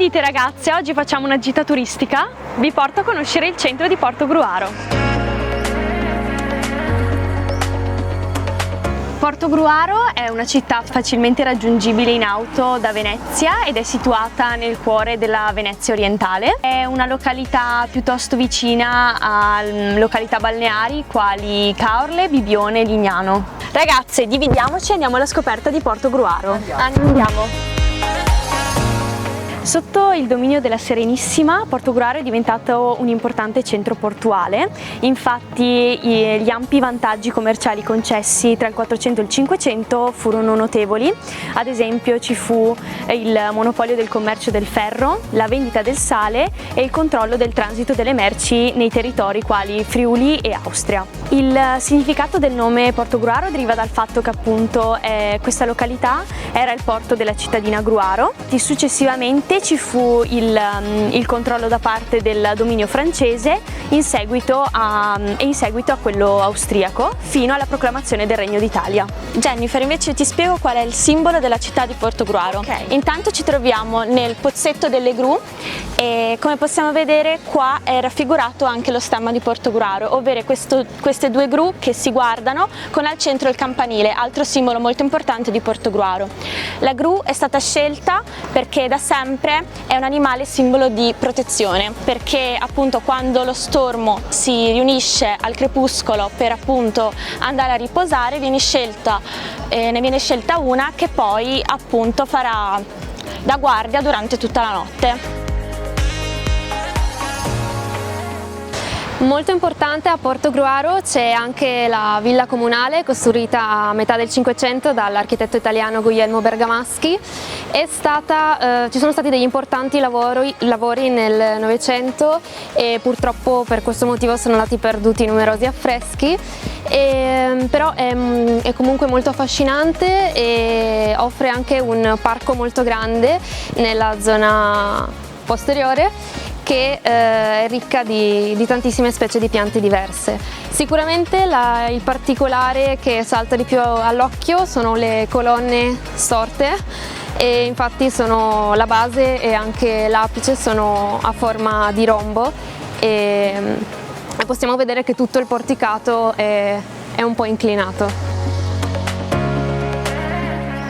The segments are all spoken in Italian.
dite ragazze, oggi facciamo una gita turistica? Vi porto a conoscere il centro di Portogruaro. Portogruaro è una città facilmente raggiungibile in auto da Venezia ed è situata nel cuore della Venezia orientale. È una località piuttosto vicina a località balneari quali Caorle, Bibione e Lignano. Ragazze, dividiamoci e andiamo alla scoperta di Portogruaro. Andiamo! Sotto il dominio della Serenissima, Portogruaro è diventato un importante centro portuale. Infatti gli ampi vantaggi commerciali concessi tra il 400 e il 500 furono notevoli. Ad esempio ci fu il monopolio del commercio del ferro, la vendita del sale e il controllo del transito delle merci nei territori quali Friuli e Austria. Il significato del nome Portogruaro deriva dal fatto che appunto questa località era il porto della cittadina Gruaro. Successivamente ci fu il controllo da parte del dominio francese in seguito a quello austriaco fino alla proclamazione del Regno d'Italia. Jennifer, invece ti spiego qual è il simbolo della città di Portogruaro. Okay. Intanto ci troviamo nel pozzetto delle gru e come possiamo vedere qua è raffigurato anche lo stemma di Portogruaro, ovvero queste due gru che si guardano con al centro il campanile, altro simbolo molto importante di Portogruaro. La gru è stata scelta perché da sempre è un animale simbolo di protezione, perché appunto quando lo stormo si riunisce al crepuscolo per appunto andare a riposare ne viene scelta una che poi appunto farà da guardia durante tutta la notte. Molto importante a Portogruaro c'è anche la villa comunale costruita a metà del Cinquecento dall'architetto italiano Guglielmo Bergamaschi. Ci sono stati degli importanti lavori nel Novecento e purtroppo per questo motivo sono andati perduti numerosi affreschi, però è comunque molto affascinante e offre anche un parco molto grande nella zona posteriore che è ricca di tantissime specie di piante diverse. Sicuramente il particolare che salta di più all'occhio sono le colonne storte e infatti la base e anche l'apice sono a forma di rombo e possiamo vedere che tutto il porticato è un po' inclinato.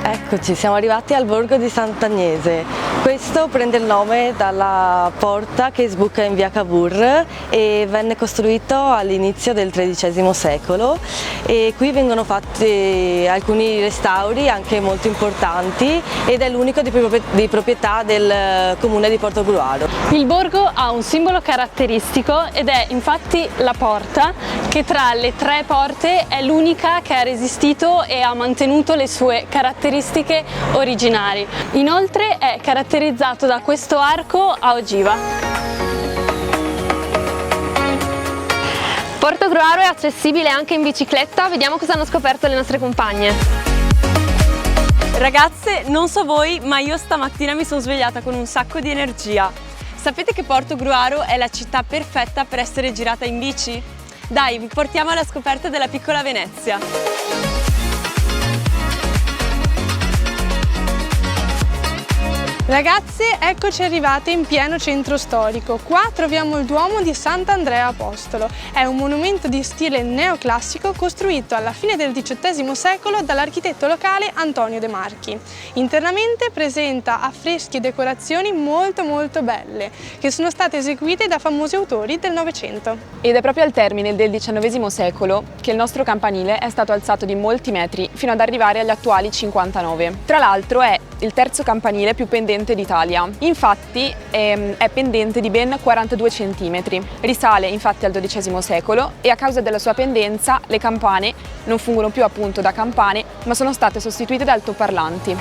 Eccoci, siamo arrivati al borgo di Sant'Agnese. Questo prende il nome dalla porta che sbuca in via Cavour e venne costruito all'inizio del XIII secolo e qui vengono fatti alcuni restauri anche molto importanti ed è l'unico di proprietà del comune di Portogruaro. Il borgo ha un simbolo caratteristico ed è infatti la porta, che tra le tre porte è l'unica che ha resistito e ha mantenuto le sue caratteristiche originali. Inoltre è caratterizzato da questo arco a ogiva. Portogruaro è accessibile anche in bicicletta, vediamo cosa hanno scoperto le nostre compagne. Ragazze, non so voi, ma io stamattina mi sono svegliata con un sacco di energia. Sapete che Portogruaro è la città perfetta per essere girata in bici? Dai, vi portiamo alla scoperta della piccola Venezia. Ragazze, eccoci arrivate in pieno centro storico. Qua troviamo il Duomo di Sant'Andrea Apostolo. È un monumento di stile neoclassico costruito alla fine del XVIII secolo dall'architetto locale Antonio De Marchi. Internamente presenta affreschi e decorazioni molto belle, che sono state eseguite da famosi autori del Novecento. Ed è proprio al termine del XIX secolo che il nostro campanile è stato alzato di molti metri fino ad arrivare agli attuali 59. Tra l'altro è il terzo campanile più pendente d'Italia. Infatti è pendente di ben 42 cm. Risale infatti al XII secolo e a causa della sua pendenza le campane non fungono più appunto da campane, ma sono state sostituite da altoparlanti.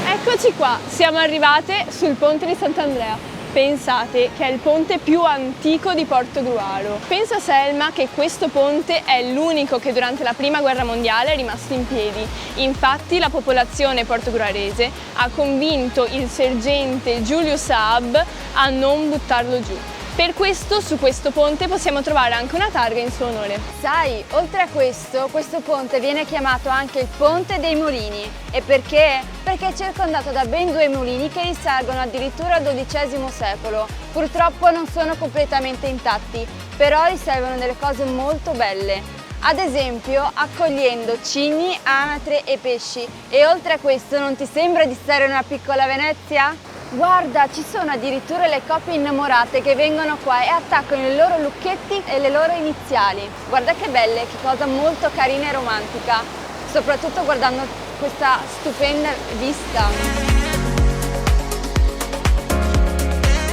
Eccoci qua, siamo arrivate sul ponte di Sant'Andrea. Pensate che è il ponte più antico di Portogruaro. Pensa Selma che questo ponte è l'unico che durante la Prima Guerra Mondiale è rimasto in piedi. Infatti la popolazione portoguarese ha convinto il sergente Julius Saab a non buttarlo giù. Per questo su questo ponte possiamo trovare anche una targa in suo onore. Sai, oltre a questo ponte viene chiamato anche il Ponte dei Mulini. E perché? Perché è circondato da ben 2 mulini che risalgono addirittura al XII secolo. Purtroppo non sono completamente intatti, però riservano delle cose molto belle. Ad esempio accogliendo cigni, anatre e pesci. E oltre a questo non ti sembra di stare in una piccola Venezia? Guarda, ci sono addirittura le coppie innamorate che vengono qua e attaccano i loro lucchetti e le loro iniziali. Guarda che belle, che cosa molto carina e romantica, soprattutto guardando questa stupenda vista.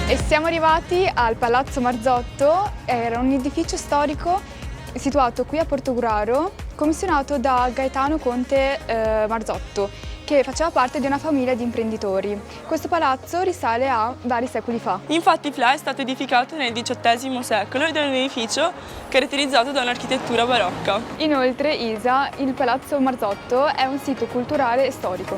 E siamo arrivati al Palazzo Marzotto, era un edificio storico situato qui a Portogruaro, commissionato da Gaetano Conte Marzotto, che faceva parte di una famiglia di imprenditori. Questo palazzo risale a vari secoli fa. Infatti Pla è stato edificato nel XVIII secolo ed è un edificio caratterizzato da un'architettura barocca. Inoltre, Isa, il Palazzo Marzotto è un sito culturale e storico.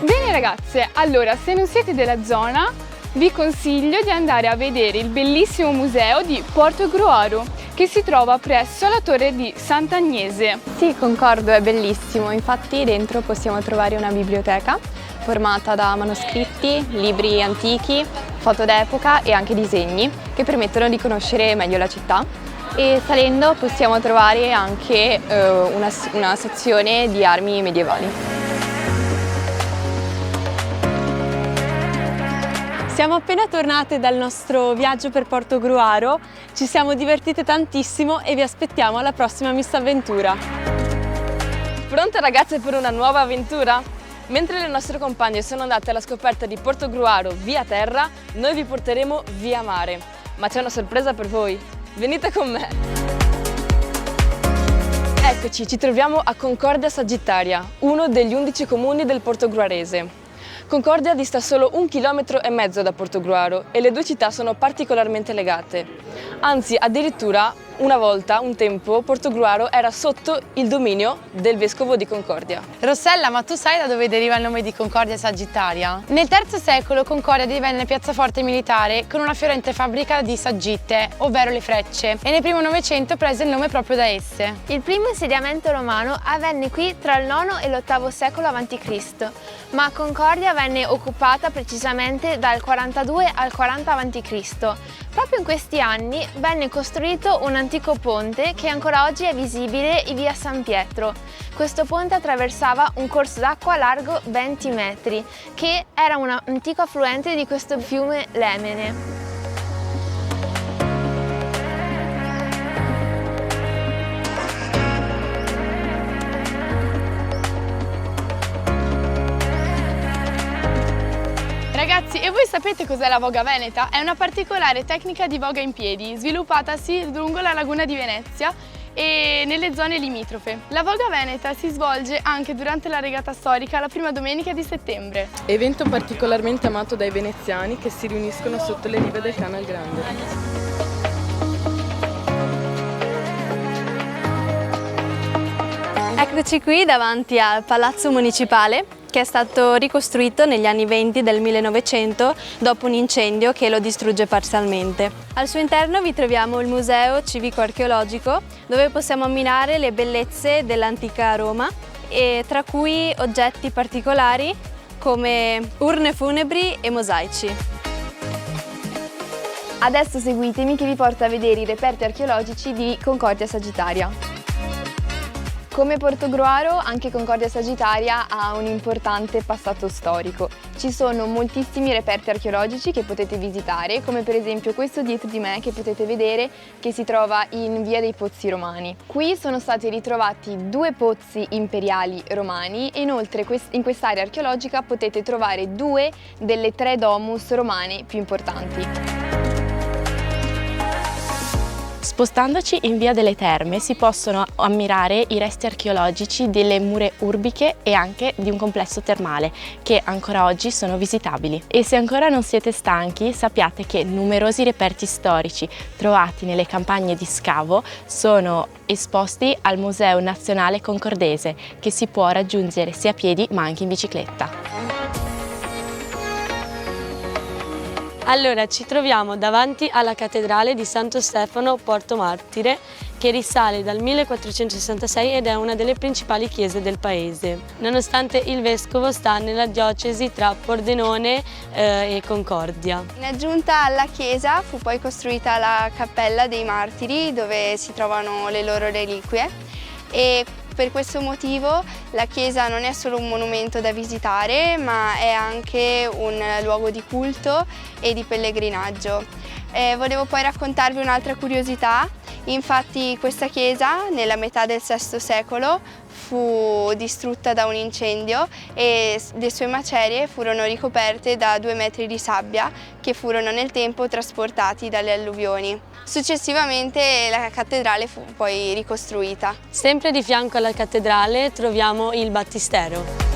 Bene ragazze, allora se non siete della zona vi consiglio di andare a vedere il bellissimo museo di Portogruaro che si trova presso la torre di Sant'Agnese. Sì, concordo, è bellissimo, infatti dentro possiamo trovare una biblioteca formata da manoscritti, libri antichi, foto d'epoca e anche disegni che permettono di conoscere meglio la città. E salendo possiamo trovare anche una sezione di armi medievali. Siamo appena tornate dal nostro viaggio per Portogruaro, ci siamo divertite tantissimo e vi aspettiamo alla prossima Miss Avventura. Pronte ragazze per una nuova avventura? Mentre le nostre compagne sono andate alla scoperta di Portogruaro via terra, noi vi porteremo via mare. Ma c'è una sorpresa per voi, venite con me! Eccoci, ci troviamo a Concordia Sagittaria, uno degli 11 comuni del Portogruarese. Concordia dista solo 1,5 km da Portogruaro e le due città sono particolarmente legate. Anzi, addirittura una volta, un tempo, Portogruaro era sotto il dominio del vescovo di Concordia. Rossella, ma tu sai da dove deriva il nome di Concordia Sagittaria? Nel III secolo Concordia divenne piazzaforte militare con una fiorente fabbrica di saggitte, ovvero le frecce, e nel primo Novecento prese il nome proprio da esse. Il primo insediamento romano avvenne qui tra il IX e l'VIII secolo a.C., ma Concordia venne occupata precisamente dal 42 al 40 a.C. Proprio in questi anni venne costruito un antico ponte che ancora oggi è visibile in via San Pietro. Questo ponte attraversava un corso d'acqua largo 20 metri, che era un antico affluente di questo fiume Lemene. Ragazzi, e voi sapete cos'è la voga veneta? È una particolare tecnica di voga in piedi, sviluppatasi lungo la laguna di Venezia e nelle zone limitrofe. La voga veneta si svolge anche durante la regata storica la prima domenica di settembre. Evento particolarmente amato dai veneziani che si riuniscono sotto le rive del Canal Grande. Eccoci qui davanti al Palazzo Municipale, che è stato ricostruito negli anni 20 del 1900 dopo un incendio che lo distrugge parzialmente. Al suo interno vi troviamo il Museo Civico-Archeologico, dove possiamo ammirare le bellezze dell'antica Roma, e tra cui oggetti particolari come urne funebri e mosaici. Adesso seguitemi che vi porto a vedere i reperti archeologici di Concordia Sagittaria. Come Portogruaro, anche Concordia Sagittaria ha un importante passato storico. Ci sono moltissimi reperti archeologici che potete visitare, come per esempio questo dietro di me che potete vedere, che si trova in Via dei Pozzi Romani. Qui sono stati ritrovati 2 pozzi imperiali romani e inoltre in quest'area archeologica potete trovare 2 delle 3 domus romane più importanti. Spostandoci in Via delle Terme si possono ammirare i resti archeologici delle mura urbiche e anche di un complesso termale che ancora oggi sono visitabili. E se ancora non siete stanchi, sappiate che numerosi reperti storici trovati nelle campagne di scavo sono esposti al Museo Nazionale Concordese, che si può raggiungere sia a piedi ma anche in bicicletta. Allora, ci troviamo davanti alla cattedrale di Santo Stefano Porto Martire, che risale dal 1466 ed è una delle principali chiese del paese, nonostante il vescovo sta nella diocesi tra Pordenone e Concordia. In aggiunta alla chiesa fu poi costruita la Cappella dei Martiri, dove si trovano le loro reliquie, e per questo motivo la chiesa non è solo un monumento da visitare, ma è anche un luogo di culto e di pellegrinaggio. Volevo poi raccontarvi un'altra curiosità. Infatti questa chiesa nella metà del VI secolo fu distrutta da un incendio e le sue macerie furono ricoperte da 2 metri di sabbia che furono nel tempo trasportati dalle alluvioni. Successivamente la cattedrale fu poi ricostruita. Sempre di fianco alla cattedrale troviamo il battistero.